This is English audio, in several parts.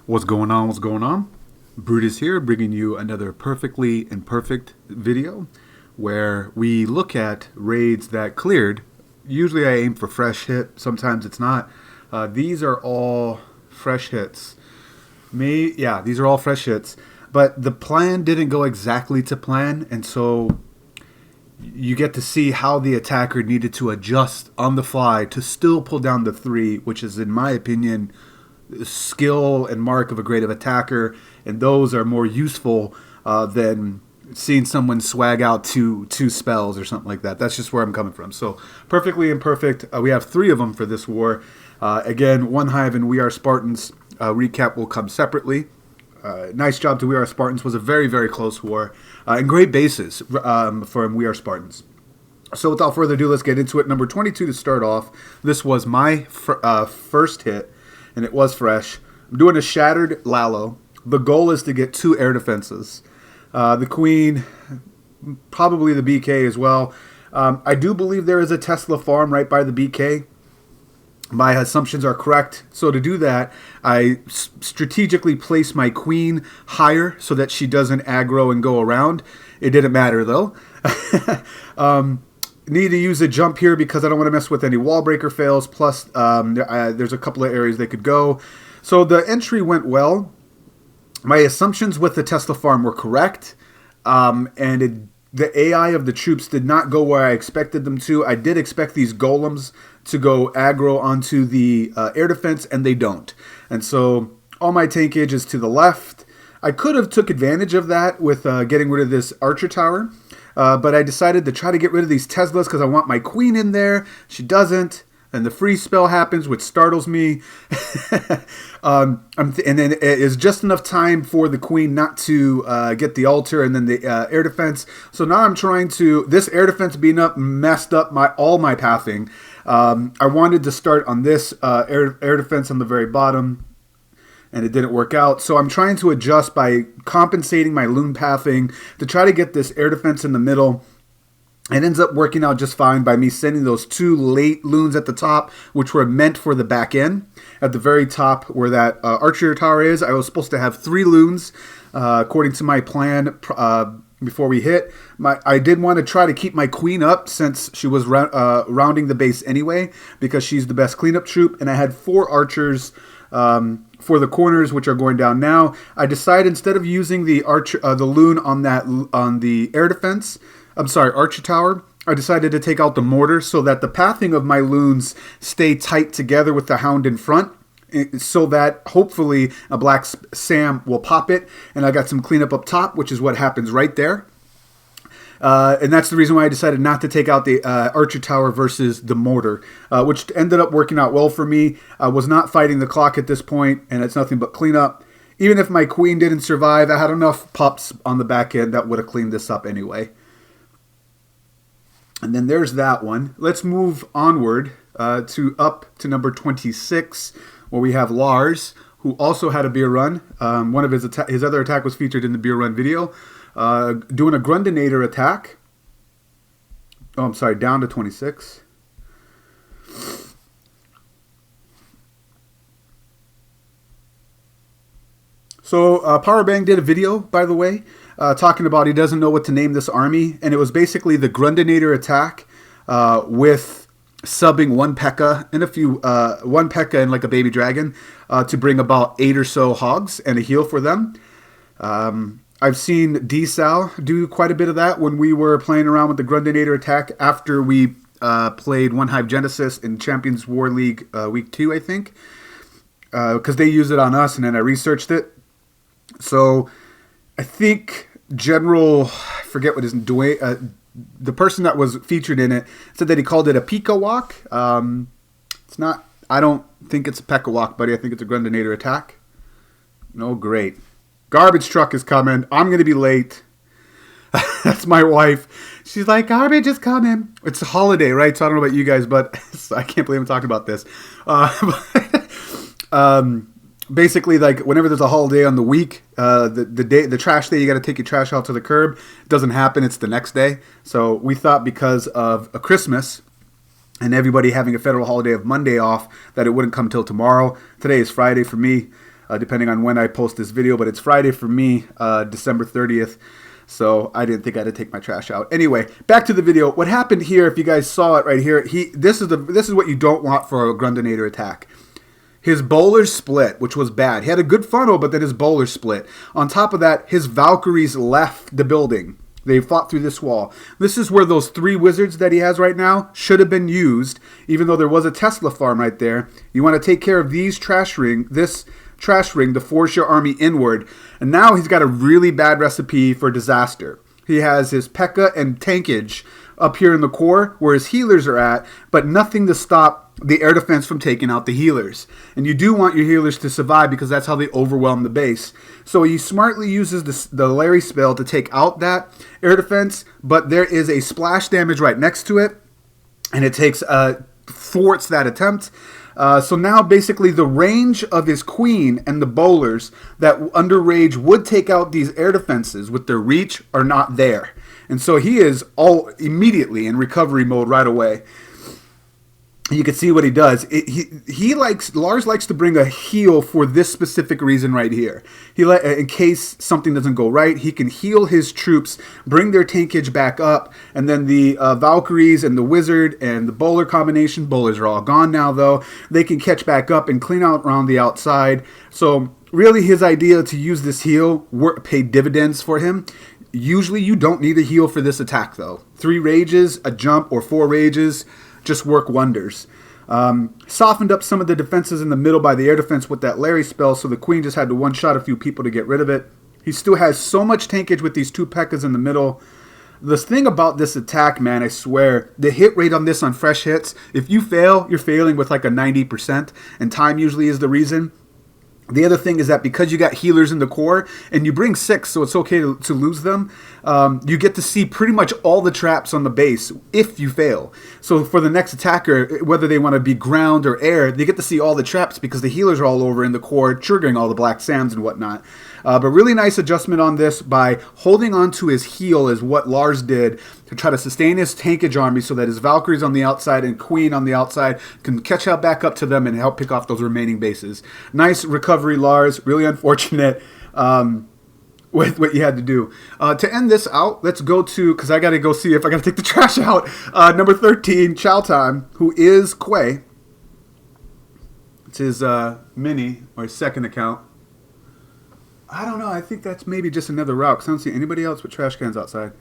What's going on? What's going on? Brutus here, bringing you another perfectly imperfect video where we look at raids that cleared. Usually I aim for fresh hit, sometimes it's not. These are all fresh hits. These are all fresh hits. But the plan didn't go exactly to plan, and so you get to see how the attacker needed to adjust on the fly to still pull down the 3, which is, in my opinion, skill and mark of a great attacker, and those are more useful than seeing someone swag out two spells or something like that. That's just where I'm coming from. So perfectly imperfect. We have 3 of them for this war. Again, One Hive and We Are Spartans recap will come separately. Nice job to We Are Spartans. Was a very, very close war and great bases from We Are Spartans. So without further ado, let's get into it. Number 22 to start off. This was my first hit, and it was fresh. I'm doing a Shattered Lalo. The goal is to get 2 air defenses. The Queen, probably the BK as well. I do believe there is a Tesla farm right by the BK. My assumptions are correct. So to do that, I strategically place my Queen higher so that she doesn't aggro and go around. It didn't matter though. Need to use a jump here because I don't want to mess with any wall breaker fails. Plus, there's a couple of areas they could go. So the entry went well. My assumptions with the Tesla farm were correct. The AI of the troops did not go where I expected them to. I did expect these golems to go aggro onto the air defense, and they don't. And so all my tankage is to the left. I could have took advantage of that with getting rid of this archer tower. But I decided to try to get rid of these Teslas because I want my Queen in there. She doesn't. And the free spell happens, which startles me. And then it is just enough time for the Queen not to get the altar and then the air defense. So now I'm trying to... This air defense being up messed up all my pathing. I wanted to start on this air defense on the very bottom, and it didn't work out. So I'm trying to adjust by compensating my loon pathing to try to get this air defense in the middle. It ends up working out just fine by me sending those 2 late loons at the top, which were meant for the back end. At the very top where that archer tower is, I was supposed to have 3 loons, according to my plan before we hit. I did want to try to keep my Queen up since she was rounding the base anyway, because she's the best cleanup troop. And I had 4 archers for the corners, which are going down now. I decided instead of using the loon on the air defense, archer tower, I decided to take out the mortar so that the pathing of my loons stay tight together with the hound in front, so that hopefully a black Sam will pop it. And I got some cleanup up top, which is what happens right there. And that's the reason why I decided not to take out the archer tower versus the mortar, which ended up working out well for me. I was not fighting the clock at this point, and it's nothing but cleanup. Even if my Queen didn't survive, I had enough pups on the back end that would have cleaned this up anyway. And then there's that one. Let's move onward up to number 26, where we have Larz, who also had a beer run. One of his other attack was featured in the beer run video. Doing a Grundinator attack. Oh, I'm sorry, down to 26. So Powerbang did a video, by the way, talking about he doesn't know what to name this army. And it was basically the Grundinator attack with subbing 1 P.E.K.K.A. and 1 P.E.K.K.A. and like a baby dragon to bring about 8 or so hogs and a heal for them. I've seen D-Sal do quite a bit of that when we were playing around with the Grundinator attack after we played One Hive Genesis in Champions War League Week 2, I think. Because they used it on us, and then I researched it. So I think I forget what his Dwayne, the person that was featured in it said that he called it a Pika walk. It's not. I don't think it's a Pekka walk, buddy. I think it's a Grundinator attack. No, great. Garbage truck is coming. I'm going to be late. That's my wife. She's like, garbage is coming. It's a holiday, right? So I don't know about you guys, but I can't believe I'm talking about this. Basically, like whenever there's a holiday on the week, the trash day, you got to take your trash out to the curb. It doesn't happen. It's the next day. So we thought because of a Christmas and everybody having a federal holiday of Monday off that it wouldn't come till tomorrow. Today is Friday for me. depending on when I post this video. But it's Friday for me, December 30th. So I didn't think I had to take my trash out. Anyway, back to the video. What happened here, if you guys saw it right here, this is what you don't want for a Grundinator attack. His bowler split, which was bad. He had a good funnel, but then his bowler split. On top of that, his Valkyries left the building. They fought through this wall. This is where those 3 wizards that he has right now should have been used, even though there was a Tesla farm right there. You want to take care of this trash ring to force your army inward. And now he's got a really bad recipe for disaster. He has his P.E.K.K.A. and tankage up here in the core where his healers are at, but nothing to stop the air defense from taking out the healers. And you do want your healers to survive because that's how they overwhelm the base. So he smartly uses the Larry spell to take out that air defense, but there is a splash damage right next to it, and it thwarts that attempt. So now basically the range of his queen and the bowlers that under rage would take out these air defenses with their reach are not there. And so he is all immediately in recovery mode right away. You can see what he does. Larz likes to bring a heal for this specific reason right here. In case something doesn't go right, he can heal his troops, bring their tankage back up, and then the Valkyries and the Wizard and the Bowler combination. Bowlers are all gone now, though. They can catch back up and clean out around the outside. So really his idea to use this heal paid dividends for him. Usually you don't need a heal for this attack, though. 3 rages, a jump, or 4 rages just work wonders. Softened up some of the defenses in the middle by the air defense with that Larry spell, so the queen just had to one-shot a few people to get rid of it. He still has so much tankage with these 2 P.E.K.K.A.s in the middle. The thing about this attack, man, I swear, the hit rate on this on fresh hits, if you fail, you're failing with like a 90%, and time usually is the reason. The other thing is that because you got healers in the core, and you bring 6, so it's okay to lose them, you get to see pretty much all the traps on the base if you fail. So for the next attacker, whether they want to be ground or air, they get to see all the traps because the healers are all over in the core, triggering all the black sands and whatnot. But really nice adjustment on this by holding on to his heal is what Larz did to try to sustain his tankage army so that his Valkyries on the outside and Queen on the outside can catch up back up to them and help pick off those remaining bases. Nice recovery, Larz. Really unfortunate with what you had to do. To end this out, let's go to, because I got to go see if I got to take the trash out, number 13, Chaotime, who is Quay. It's his mini, or his second account. I don't know. I think that's maybe just another route because I don't see anybody else with trash cans outside.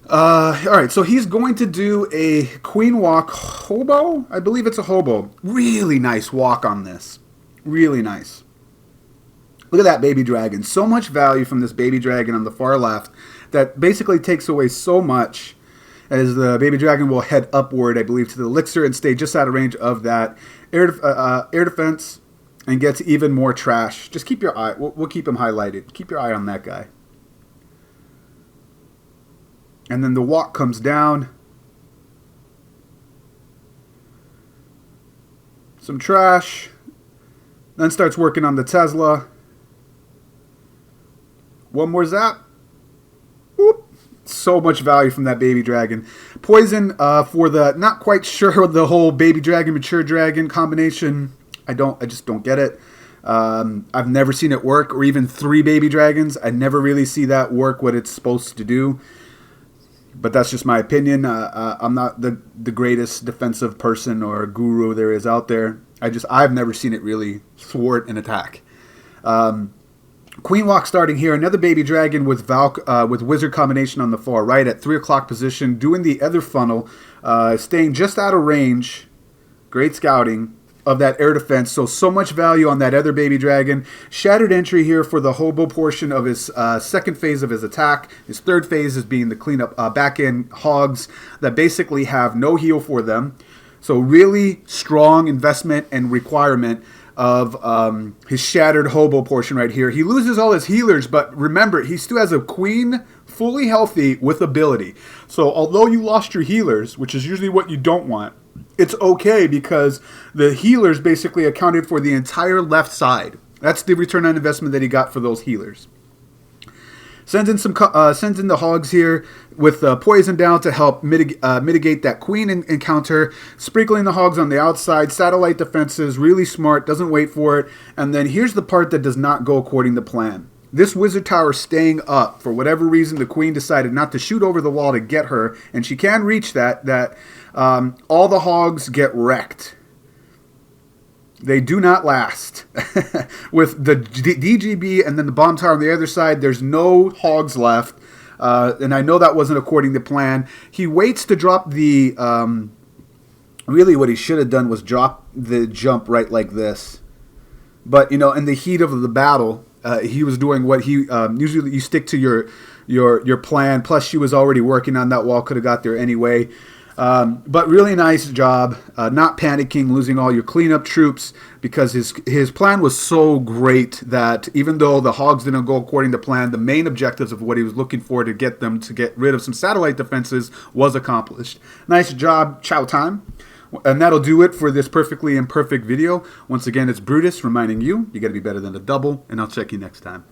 All right, so he's going to do a queen walk hobo. I believe it's a hobo. Really nice walk on this. Really nice. Look at that baby dragon. So much value from this baby dragon on the far left that basically takes away so much as the baby dragon will head upward, I believe, to the elixir and stay just out of range of that air defense. And gets even more trash. Just keep your eye. We'll keep him highlighted. Keep your eye on that guy. And then the walk comes down. Some trash. Then starts working on the Tesla. One more zap. Whoop. So much value from that baby dragon. Poison for the not quite sure the whole baby dragon, mature dragon combination. I just don't get it. I've never seen it work, or even 3 baby dragons. I never really see that work what it's supposed to do. But that's just my opinion. I'm not the greatest defensive person or guru there is out there. I've never seen it really thwart an attack. Queen walk starting here. Another baby dragon with wizard combination on the far right at 3 o'clock position, doing the other funnel, staying just out of range. Great scouting of that air defense. So much value on that other baby dragon. Shattered entry here for the hobo portion of his second phase of his attack. His third phase is being the cleanup back end hogs that basically have no heal for them. So really strong investment and requirement of his shattered hobo portion right here. He loses all his healers, but remember, he still has a queen fully healthy with ability. So although you lost your healers, which is usually what you don't want, it's okay because the healers basically accounted for the entire left side. That's the return on investment that he got for those healers. Sends in the hogs here with poison down to help mitigate that queen encounter. Sprinkling the hogs on the outside, satellite defenses, really smart, doesn't wait for it. And then here's the part that does not go according to plan. This wizard tower staying up, for whatever reason, the queen decided not to shoot over the wall to get her, and she can reach that all the hogs get wrecked. They do not last. With the DGB and then the bomb tower on the other side, there's no hogs left. And I know that wasn't according to plan. He waits to drop the... really what he should have done was drop the jump right like this. But, in the heat of the battle, he was doing what he... usually you stick to your plan. Plus, she was already working on that wall. Could have got there anyway. But really nice job, not panicking, losing all your cleanup troops, because his plan was so great that even though the hogs didn't go according to plan, the main objectives of what he was looking for to get them to get rid of some satellite defenses was accomplished. Nice job, Chaotime. And that'll do it for this perfectly imperfect video. Once again, it's Brutus reminding you, you got to be better than a double, and I'll check you next time.